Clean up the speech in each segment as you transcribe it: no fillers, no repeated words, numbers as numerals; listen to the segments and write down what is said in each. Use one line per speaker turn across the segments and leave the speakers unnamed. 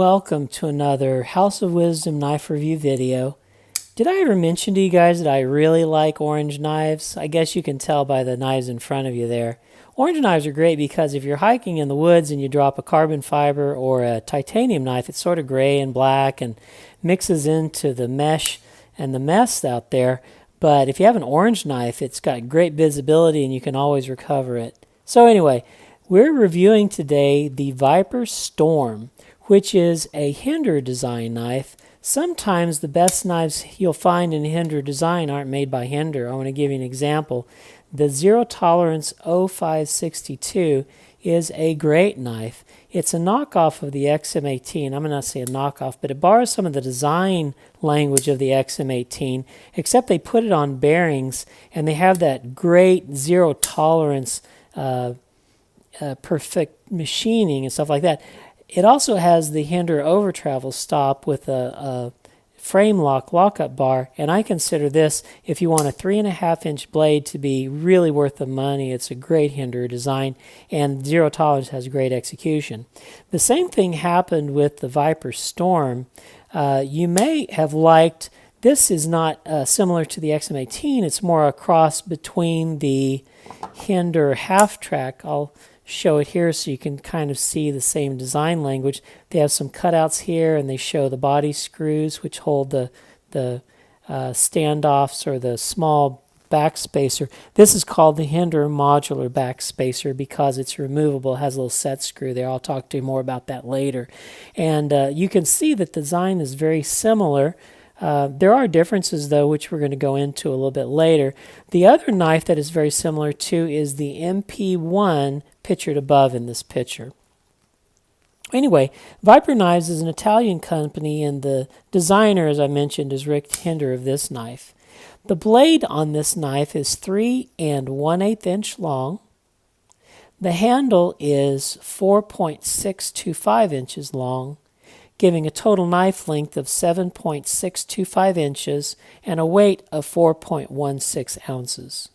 welcome to another House of Wisdom knife review video. Did I ever mention to you guys that I really like orange knives? I guess you can tell by the knives in front of you there. Orange knives are great because if you're hiking in the woods and you drop a carbon fiber or a titanium knife, it's sort of gray and black and mixes into the mesh and the mess out there. But if you have an orange knife, it's got great visibility and you can always recover it. So anyway, we're reviewing today the Viper Storm, which is a Hinderer Design knife. Sometimes the best knives you'll find in Hinderer Design aren't made by Hinderer. I want to give you an example. The Zero Tolerance 0562 is a great knife. It's a knockoff of the XM18. I'm going to say a knockoff, but it borrows some of the design language of the XM18, except they put it on bearings, and they have that great zero tolerance perfect machining and stuff like that. It also has the Hinderer over travel stop with a frame lockup bar, and I consider this, if you want a 3.5-inch blade, to be really worth the money. It's a great Hinderer design, and Zero Tolerance has great execution. The same thing happened with the Viper Storm. You may have liked, this is not similar to the XM18, it's more a cross between the Hinderer Half Track. I'll show it here so you can kind of see the same design language. They have some cutouts here, and they show the body screws which hold the standoffs or the small backspacer. This is called the Hinderer modular backspacer because it's removable. It has a little set screw there. I'll talk to you more about that later. And you can see that the design is very similar. There are differences, though, which we're going to go into a little bit later. The other knife that is very similar to is the MP1 pictured above in this picture. Anyway, Viper Knives is an Italian company, and the designer, as I mentioned, is Rick Hinderer of this knife. The blade on this knife is 3 1/8 inch long. The handle is 4.625 inches long, giving a total knife length of 7.625 inches and a weight of 4.16 ounces.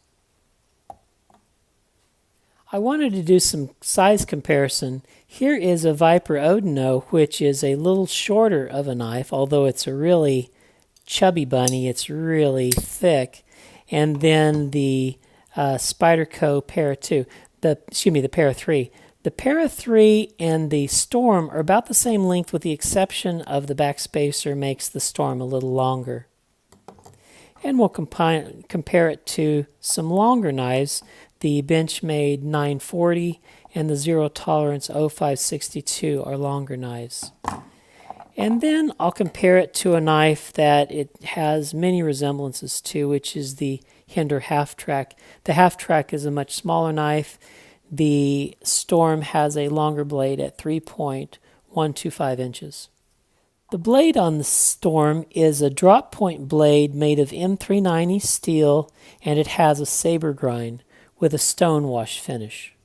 I wanted to do some size comparison. Here is a Viper Odino, which is a little shorter of a knife, although it's a really chubby bunny. It's really thick. And then the Spyderco Para 2, the Para 3. The Para 3 and the Storm are about the same length, with the exception of the backspacer makes the Storm a little longer. And we'll compare it to some longer knives, the Benchmade 940 and the Zero Tolerance 0562 are longer knives. And then I'll compare it to a knife that it has many resemblances to, which is the Hinderer Half Track. The Half Track is a much smaller knife. The Storm has a longer blade at 3.125 inches. The blade on the Storm is a drop point blade made of M390 steel, and it has a saber grind with a stone wash finish.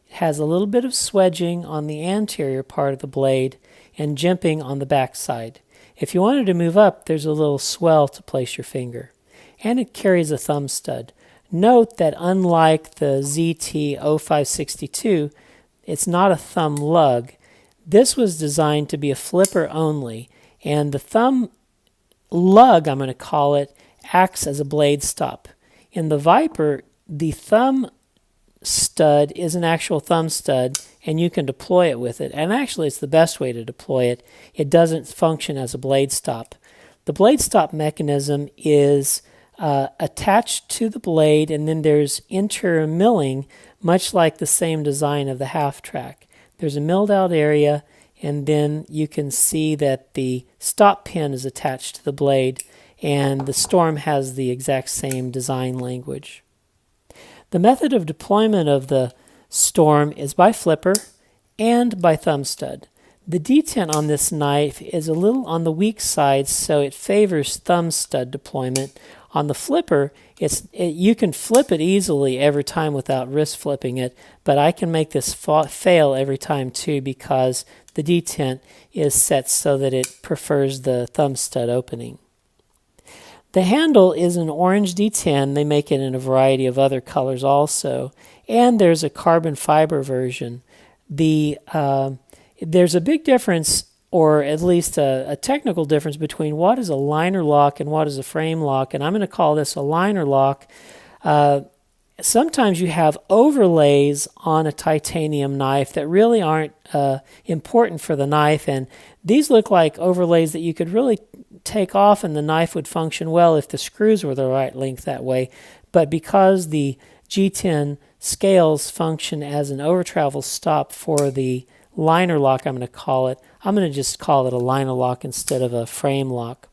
It has a little bit of swedging on the anterior part of the blade and jimping on the back side. If you wanted to move up, there's a little swell to place your finger. And it carries a thumb stud. Note that unlike the ZT 0562, it's not a thumb lug. This was designed to be a flipper only, and the thumb lug, I'm going to call it, acts as a blade stop. In the Viper, the thumb stud is an actual thumb stud, and you can deploy it with it. And actually, it's the best way to deploy it. It doesn't function as a blade stop. The blade stop mechanism is attached to the blade, and then there's intermilling, much like the same design of the Half Track. There's a milled out area, and then you can see that the stop pin is attached to the blade, and the Storm has the exact same design language. The method of deployment of the Storm is by flipper and by thumb stud. The detent on this knife is a little on the weak side, so it favors thumb stud deployment. On the flipper, you can flip it easily every time without wrist flipping it, but I can make this fail every time too because the detent is set so that it prefers the thumb stud opening. The handle is an orange D10. They make it in a variety of other colors also. And there's a carbon fiber version. There's a big difference or at least a technical difference between what is a liner lock and what is a frame lock, and I'm going to call this a liner lock. Sometimes you have overlays on a titanium knife that really aren't important for the knife, and these look like overlays that you could really take off and the knife would function well if the screws were the right length that way. But because the G10 scales function as an over-travel stop for the liner lock, I'm going to just call it a liner lock instead of a frame lock.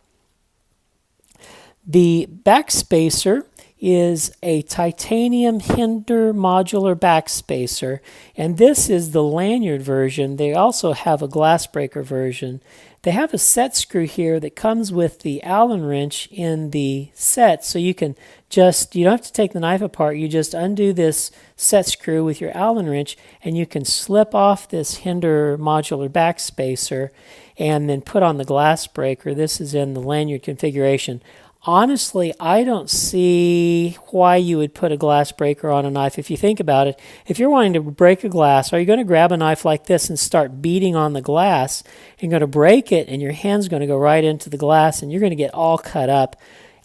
The backspacer is a titanium Hinderer modular backspacer, and this is the lanyard version. They also have a glass breaker version. They have a set screw here that comes with the Allen wrench in the set, so you don't have to take the knife apart. You just undo this set screw with your Allen wrench, and you can slip off this Hinderer modular backspacer and then put on the glass breaker. This is in the lanyard configuration. Honestly, I don't see why you would put a glass breaker on a knife. If you think about it, if you're wanting to break a glass, are you going to grab a knife like this and start beating on the glass? You're going to break it, and your hand's going to go right into the glass, and you're going to get all cut up.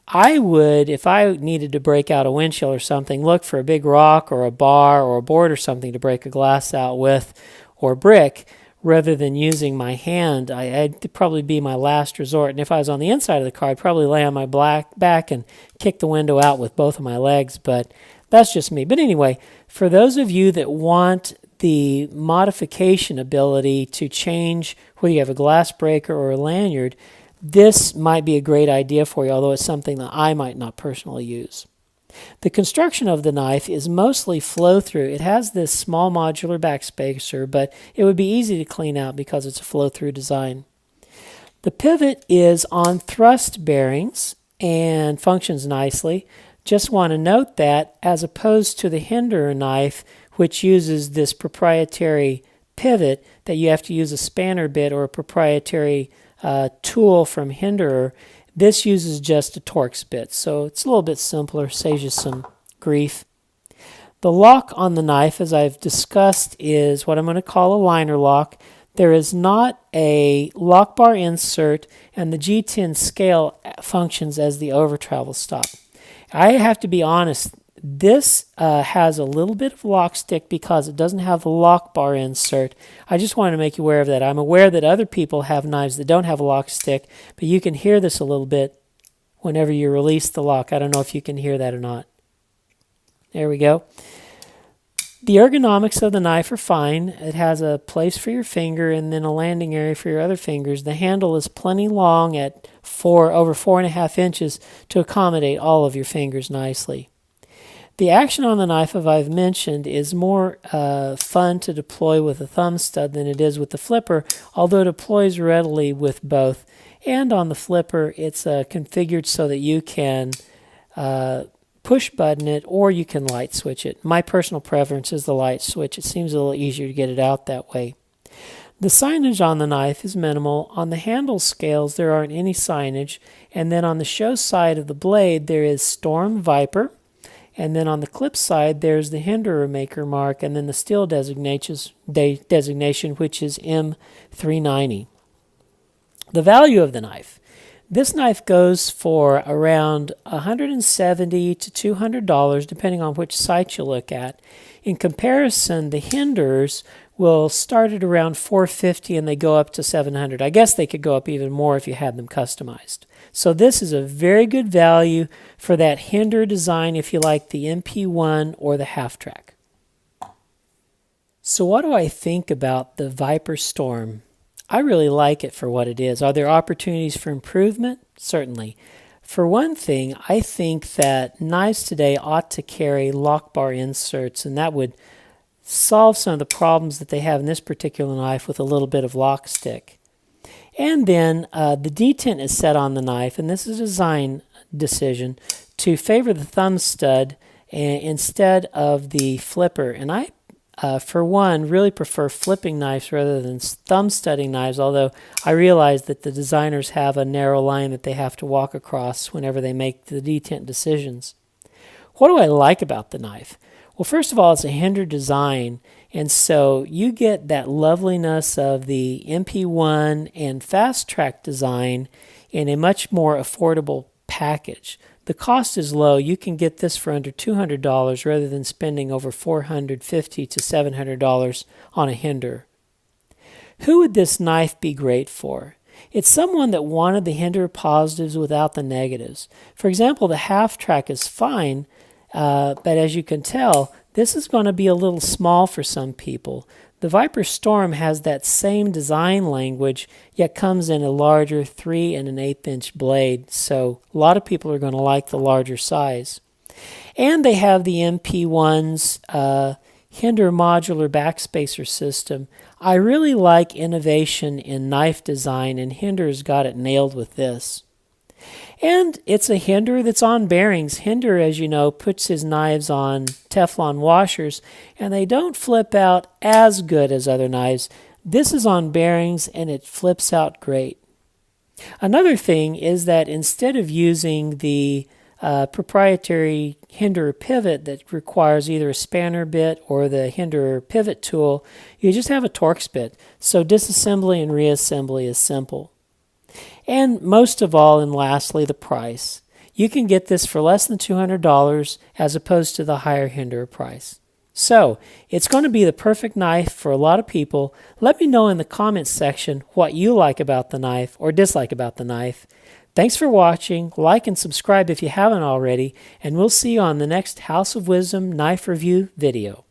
I would, if I needed to break out a windshield or something, look for a big rock or a bar or a board or something to break a glass out with, or brick, rather than using my hand. I'd probably be my last resort. And if I was on the inside of the car, I'd probably lay on my back and kick the window out with both of my legs. But that's just me. But anyway, for those of you that want the modification ability to change whether you have a glass breaker or a lanyard, this might be a great idea for you, although it's something that I might not personally use. The construction of the knife is mostly flow-through. It has this small modular backspacer, but it would be easy to clean out because it's a flow-through design. The pivot is on thrust bearings and functions nicely. Just want to note that as opposed to the Hinderer knife, which uses this proprietary pivot that you have to use a spanner bit or a proprietary tool from Hinderer, this uses just a Torx bit, so it's a little bit simpler, saves you some grief. The lock on the knife, as I've discussed, is what I'm going to call a liner lock. There is not a lock bar insert, and the G10 scale functions as the over-travel stop. I have to be honest, this has a little bit of lock stick because it doesn't have the lock bar insert. I just wanted to make you aware of that. I'm aware that other people have knives that don't have a lock stick, but you can hear this a little bit whenever you release the lock. I don't know if you can hear that or not. There we go. The ergonomics of the knife are fine. It has a place for your finger and then a landing area for your other fingers. The handle is plenty long at over 4.5 inches to accommodate all of your fingers nicely. The action on the knife, as I've mentioned, is more fun to deploy with a thumb stud than it is with the flipper, although it deploys readily with both. And on the flipper, it's configured so that you can push button it or you can light switch it. My personal preference is the light switch. It seems a little easier to get it out that way. The signage on the knife is minimal. On the handle scales, there aren't any signage. And then on the show side of the blade, there is Storm Viper. And then on the clip side, there's the Hinderer maker mark, and then the steel designation, which is M390. The value of the knife. This knife goes for around $170 to $200, depending on which site you look at. In comparison, the Hinderers will start at around $450 and they go up to $700. I guess they could go up even more if you had them customized. So this is a very good value for that Hinderer design if you like the MP1 or the half track. So what do I think about the Viper Storm? I really like it for what it is. Are there opportunities for improvement? Certainly. For one thing, I think that knives today ought to carry lock bar inserts, and that would solve some of the problems that they have in this particular knife with a little bit of lock stick. And then the detent is set on the knife, and this is a design decision, to favor the thumb stud instead of the flipper. And I, for one, really prefer flipping knives rather than thumb studding knives, although I realize that the designers have a narrow line that they have to walk across whenever they make the detent decisions. What do I like about the knife? Well, first of all, it's a Hinderer Design, and so you get that loveliness of the MP1 and Fast Track design in a much more affordable package. The cost is low. You can get this for under $200 rather than spending over $450 to $700 on a Hinderer. Who would this knife be great for? It's someone that wanted the Hinderer positives without the negatives. For example, the half track is fine, but as you can tell, this is going to be a little small for some people. The Viper Storm has that same design language, yet comes in a larger 3 1/8 inch blade, so a lot of people are going to like the larger size. And they have the MP1's Hinderer modular backspacer system. I really like innovation in knife design, and Hinderer's got it nailed with this. And it's a Hinderer that's on bearings. Hinderer, as you know, puts his knives on Teflon washers, and they don't flip out as good as other knives. This is on bearings, and it flips out great. Another thing is that instead of using the proprietary Hinderer pivot that requires either a spanner bit or the Hinderer pivot tool, you just have a Torx bit, so disassembly and reassembly is simple. And most of all, and lastly, the price. You can get this for less than $200 as opposed to the higher Hinderer price. So, it's going to be the perfect knife for a lot of people. Let me know in the comments section what you like about the knife or dislike about the knife. Thanks for watching. Like and subscribe if you haven't already, and we'll see you on the next House of Wisdom knife review video.